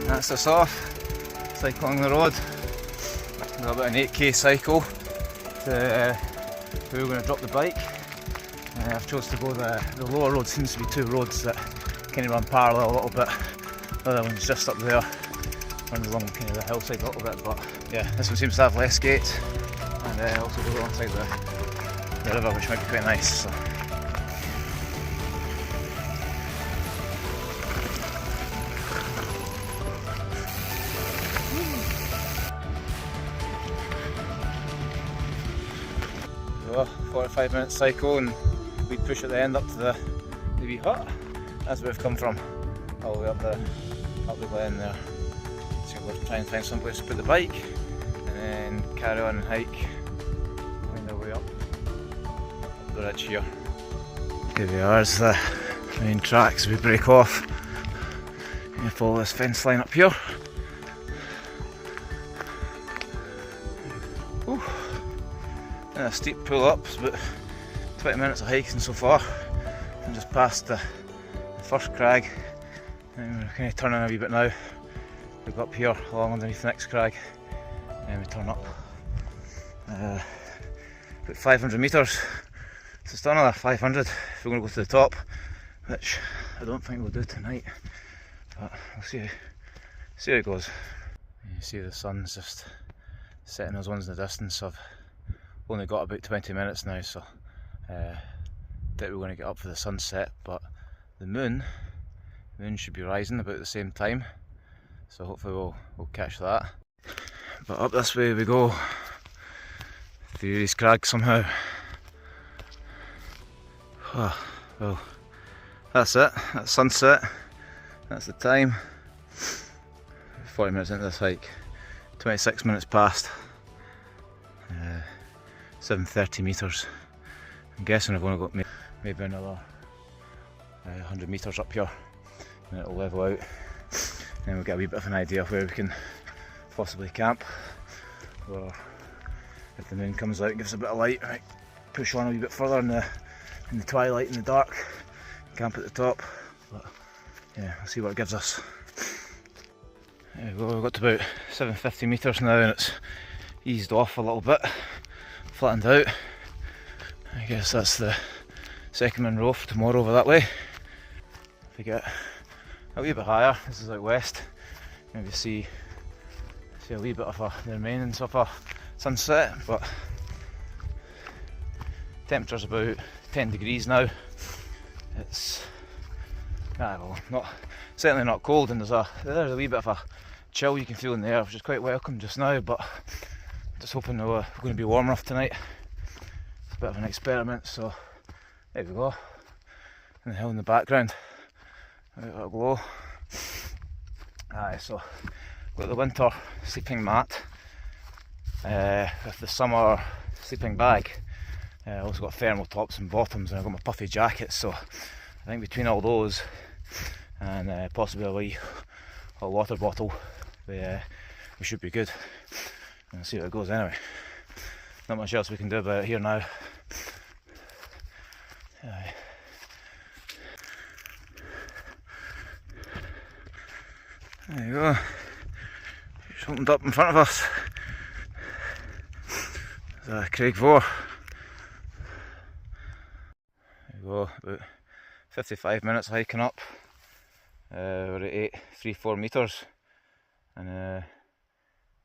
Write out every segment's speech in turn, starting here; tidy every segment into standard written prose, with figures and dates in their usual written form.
That's us off, cycling the road. We've got about an 8k cycle to where we're going to drop the bike. I've chose to go the lower road. Seems to be two roads that kind of run parallel a little bit. The other one's just up there, runs along kind of the hillside a little bit, but yeah, this one seems to have less gates and also goes alongside the river, which might be quite nice. So. So 45 minute cycle, and we push at the end up to the wee hut. That's where we've come from, all the way up the glen there. So we'll try and find some place to put the bike and then carry on and hike, find our way up the ridge here. Here we are, it's the main tracks. We break off and follow this fence line up here. Ooh. And a steep pull up, it's about 20 minutes of hiking so far. I'm just past the first crag, and we're kind of turning a wee bit now. We go up here along underneath the next crag and we turn up about 500 metres. So it's still another 500 if we're going to go to the top, which I don't think we'll do tonight, but we'll see how it goes. You see the sun's just setting those ones in the distance. I've only got about 20 minutes now, so that we're going to get up for the sunset, but the moon should be rising about the same time, so hopefully we'll catch that. But up this way we go, through these crags somehow. Oh, well, that's it, that's sunset, that's the time. 40 minutes into this hike, 26 minutes past, 730 metres. I'm guessing I've only got maybe another 100 metres up here, and it'll level out, and then we'll get a wee bit of an idea of where we can possibly camp, or if the moon comes out and gives a bit of light, we might push on a wee bit further in the twilight, in the dark, camp at the top. But yeah, we'll see what it gives us. There we go, we've got to about 750 metres now, and it's eased off a little bit, flattened out. I guess that's the second Munros for tomorrow over that way. If we get a wee bit higher, this is out west, maybe see a wee bit of the remainings of a sunset, but temperature's about 10 degrees now. It's certainly not cold, and there's a wee bit of a chill you can feel in the air, which is quite welcome just now, but just hoping we're going to be warm enough tonight. It's a bit of an experiment, so there we go. And the hill in the background, a bit of a glow. Aye, so got the winter sleeping mat with the summer sleeping bag. I also got thermal tops and bottoms, and I've got my puffy jacket, so I think between all those and possibly a water bottle, we should be good. And see how it goes anyway. Not much else we can do about it here now. There you go. It's opened up in front of us. There's Creag Mhòr. There you go, about 55 minutes hiking up. We're at 834 metres, and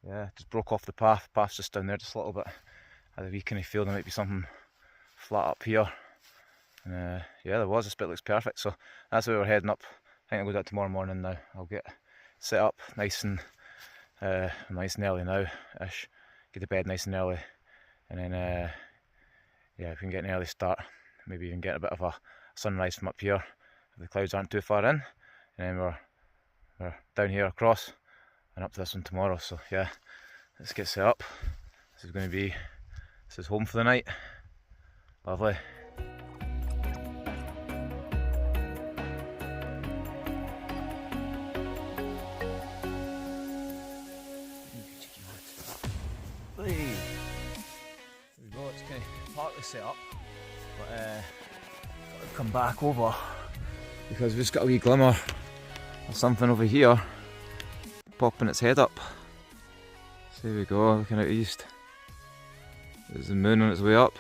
yeah, just broke off the path. Path's just down there just a little bit. I had a wee kind of feel there might be something flat up here, and yeah, there was. This bit looks perfect, so that's where we're heading up. I think I'll go do that tomorrow morning now. I'll get set up nice and early now-ish. Get to bed nice and early, and then yeah, if we can get an early start, maybe even get a bit of a sunrise from up here if the clouds aren't too far in, and then we're down here across and up to this one tomorrow. So yeah, let's get set up. This is home for the night. Lovely. There we go, it's kind of partly set up, but I've come back over because we've just got a wee glimmer of something over here. popping its head up. So there we go, looking out east. There's the moon on its way up.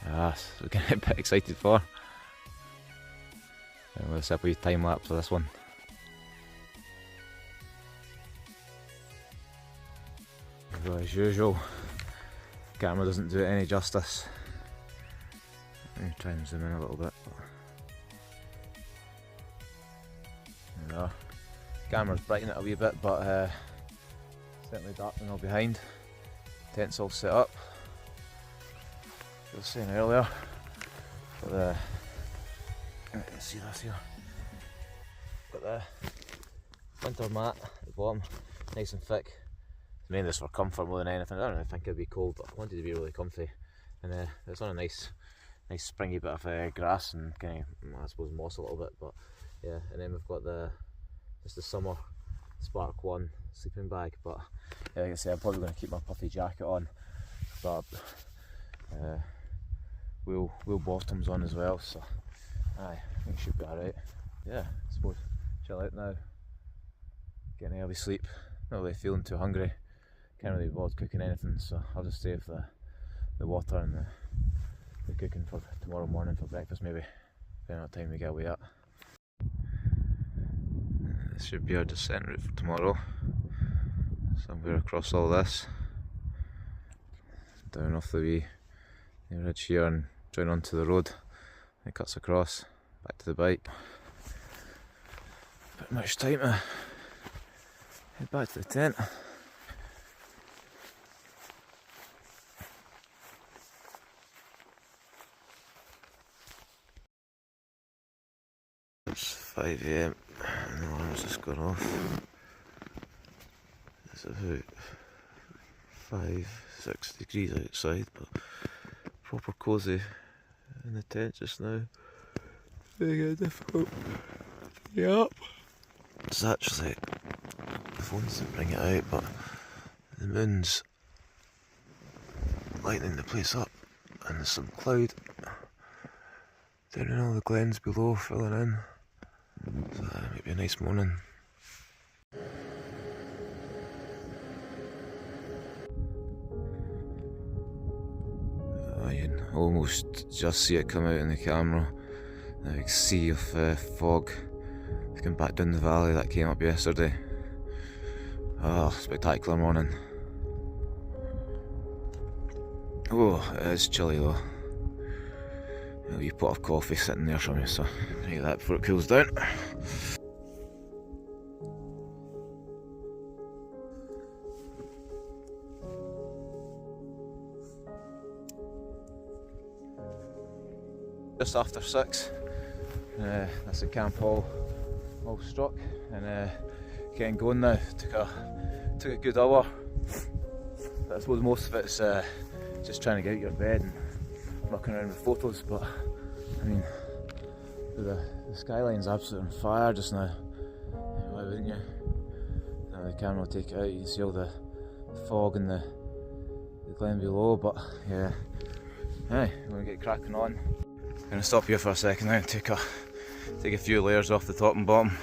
Yes, we're getting a bit excited for. And we'll set up a wee time lapse of this one. Well, as usual, the camera doesn't do it any justice. Let me try and zoom in a little bit. There we are. Camera's brighten it a wee bit, but certainly darkening all behind. Tent's all set up. I was saying earlier, got the, you can see this here. Got the winter mat at the bottom, nice and thick. Mainly this for comfort more than anything. I don't really think it'd be cold, but I wanted to be really comfy. And it's on a nice springy bit of grass and kind of, I suppose, moss a little bit. But yeah, and then we've got just the summer Spark 1 sleeping bag. But yeah, like I say, I'm probably going to keep my puffy jacket on, but wheel bottoms on as well. So aye, I think it should be alright. Yeah, I suppose chill out now, getting early sleep, not really feeling too hungry. Can't really bother cooking anything, so I'll just save the water and the cooking for tomorrow morning for breakfast maybe, depending on what time we get away at. This should be our descent route for tomorrow. Somewhere across all this. Down off the wee ridge here and join onto the road. It cuts across, back to the bike. Not much time to head back to the tent. It's 5 AM and the alarm's just gone off. It's about 5-6 degrees outside, but proper cosy in the tent just now. Very difficult to get up. It's actually, the phone doesn't bring it out, but the moon's lighting the place up and there's some cloud down in all the glens below filling in. So that might be a nice morning. You can almost just see it come out in the camera. The big sea of fog looking back down the valley that came up yesterday. Oh, spectacular morning. Oh, it is chilly though. A wee pot of coffee sitting there for me, so I'm gonna get that before it cools down. Just after 6, that's the camp all struck and getting going now. Took a good hour. I suppose most of it's just trying to get out your bed and mucking around with photos, but I mean the skyline's absolutely on fire just now. Why wouldn't you? Now the camera will take it out, you can see all the fog in the glen below, but yeah. Hey, we're gonna get cracking on. I'm gonna stop here for a second now and take a few layers off the top and bottom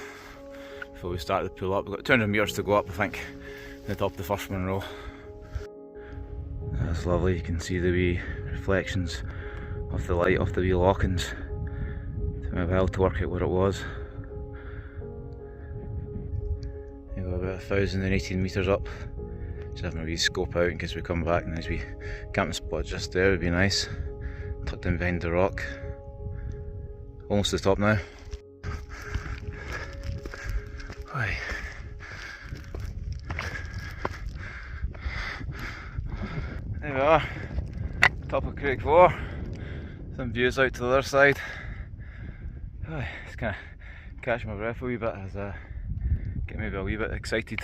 before we start to pull up. We've got 200 metres to go up, I think, to the top of the first Munros. That's lovely, you can see the wee reflections of the light off the wee lockings. Took me a while to work out what it was. We've got about 1,018 metres up. Just having a wee scope out in case we come back, and there's a wee camping spot just there, would be nice. Tucked in behind the rock. Almost to the top now. Hi. There we are, top of Creag Mhòr. Some views out to the other side. It's kind of catching my breath a wee bit as get maybe a wee bit excited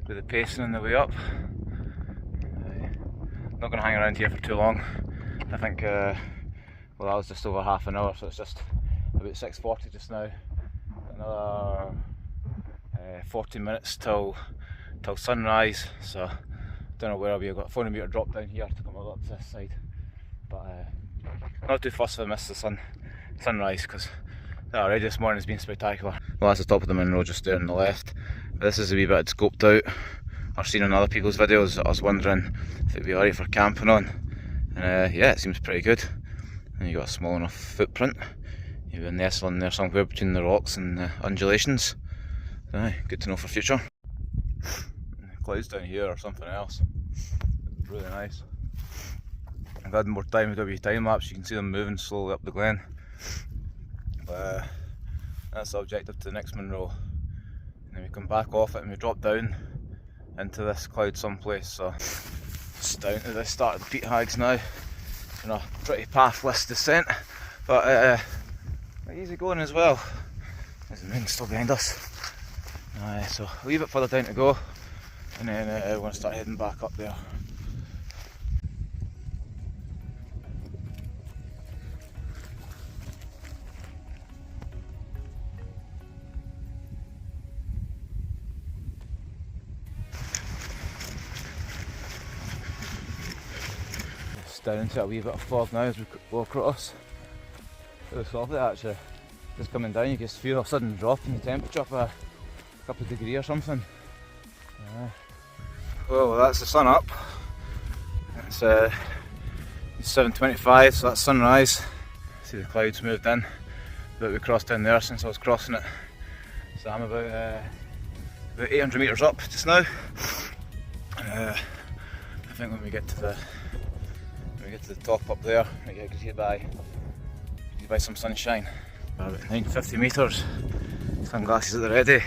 with the pacing on the way up. Not going to hang around here for too long. I think, well, that was just over half an hour, so it's just about 6:40 just now. Another 40 minutes till sunrise, so don't know where I'll be. I've got a 400 metre drop down here to come up this side, but not too fussed if I miss the sunrise, because already this morning has been spectacular. Well, that's the top of the Munro just there on the left. But this is a wee bit scoped out, or seen on other people's videos. I was wondering if it'd be alright for camping on. And yeah, it seems pretty good. And you got a small enough footprint. You've been nestling there somewhere between the rocks and the undulations. So, aye, good to know for future. Clouds down here or something else. Really nice. If I had more time to do a wee time lapse, you can see them moving slowly up the glen. But that's the objective to the next Munro. And then we come back off it and we drop down into this cloud someplace. So it's down to the start of the Beinn Hags now. In a pretty pathless descent, but easy going as well. There's the moon still behind us. So a wee bit further down to go, and then we're going to start heading back up there. Down into a wee bit of fog now as we go across. It was lovely actually. Just coming down, you can feel a sudden drop in the temperature up a couple of degrees or something. Well, that's the sun up. It's 7:25, so that's sunrise. See the clouds moved in, but we crossed down there since I was crossing it. So I'm about 800 metres up just now. I think when we get to the top up there, we get greeted by some sunshine. About 950 metres. Sunglasses at the ready.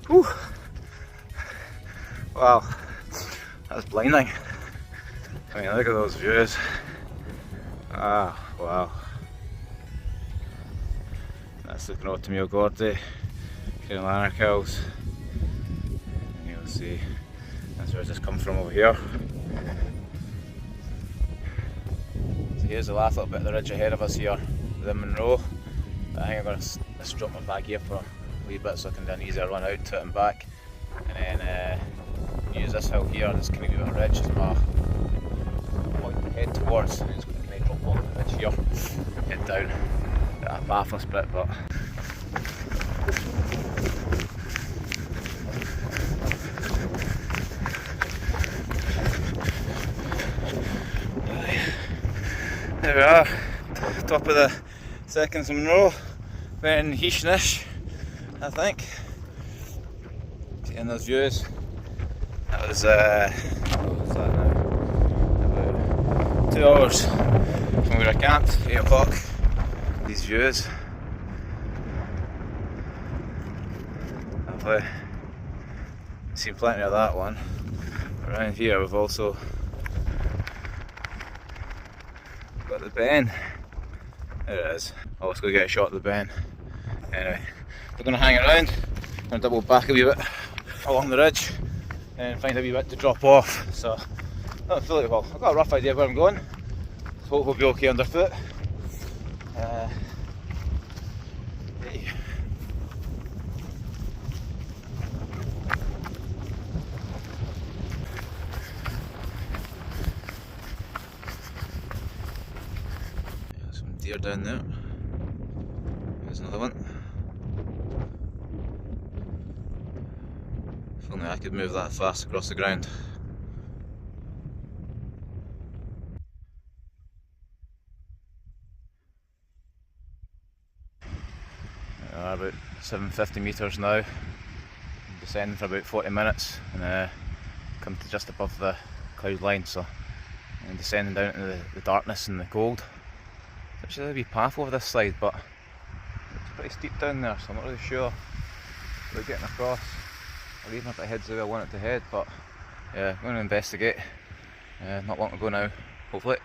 Whew. Wow, that's blinding. I mean, look at those views. Ah, wow. That's looking out to Gordy, Carolina Kills. And you'll see that's where it's just come from over here. Here's the last little bit of the ridge ahead of us here, the Munro. I think I'm going to just drop my bag here for a wee bit so I can do an easier run out to it and back. And then use this hill here, this kind of wee bit of ridge as my point to head towards. I'm just going to kind of drop off the ridge here, head down. That pathless bit, but there we are, top of the second Munro, Beinn Heasgarnich, I think. Seeing those views. That was, what was that now? About 2 hours from where I camped, 8 o'clock. These views. I've seen plenty of that one. Around here we've also got the Beinn. There it is. Oh, let's go get a shot of the Beinn. Anyway, we're going to hang around. I'm going to double back a wee bit along the ridge and find a wee bit to drop off. So, not fully well. I've got a rough idea where I'm going. So hope we'll be okay underfoot. Hey. Some deer down there. There's another one. If only I could move that fast across the ground. About 750 metres now, descending for about 40 minutes and come to just above the cloud line, so and descending down into the darkness and the cold. There's actually a wee path over this side, but it's pretty steep down there, so I'm not really sure about getting across or even if it heads the way I want it to head, but yeah, I'm going to investigate. Not long to go now, hopefully.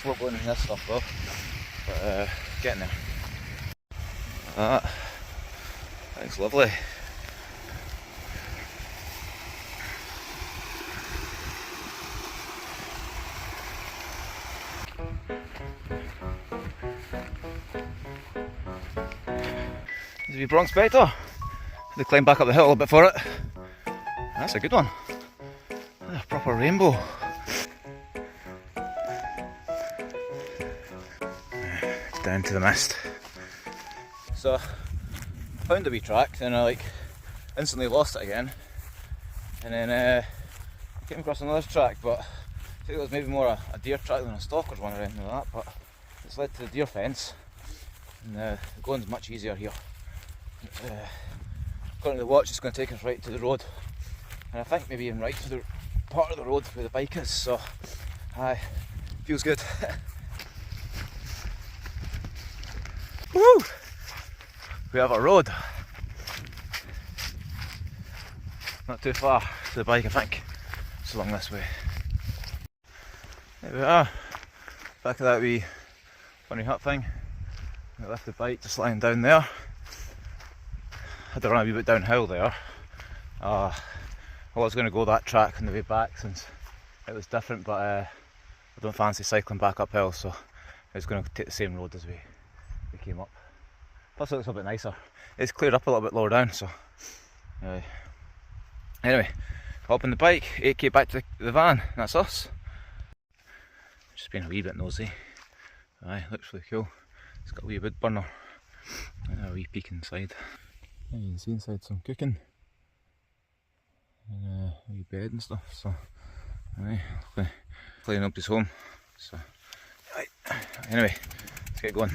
Slow going in this stuff though, but getting there. That looks lovely. There's a wee bronze spectre. They climb back up the hill a little bit for it. That's a good one. A proper rainbow. Down to the mist. So, found a wee track, then I like instantly lost it again, and then I came across another track, but I think it was maybe more a deer track than a stalker's one or anything like that, but it's led to the deer fence, and the going's much easier here. According to the watch, it's going to take us right to the road, and I think maybe even right to the part of the road where the bike is, so aye, feels good. Woo! We have a road. Not too far to the bike, I think. It's along this way. There we are. Back of that wee funny hut thing. I left the bike just lying down there. Had to run a wee bit downhill there. I was going to go that track on the way back since it was different, but I don't fancy cycling back uphill, so I was going to take the same road as we came up. Plus it looks a bit nicer. It's cleared up a little bit lower down, so anyway, hop on the bike, 8k back to the van, and that's us. Just being a wee bit nosy. Aye, looks really cool. It's got a wee wood burner and a wee peek inside. Yeah, you can see inside some cooking and a wee bed and stuff, so aye, hopefully nobody's home. So right. Anyway, let's get going.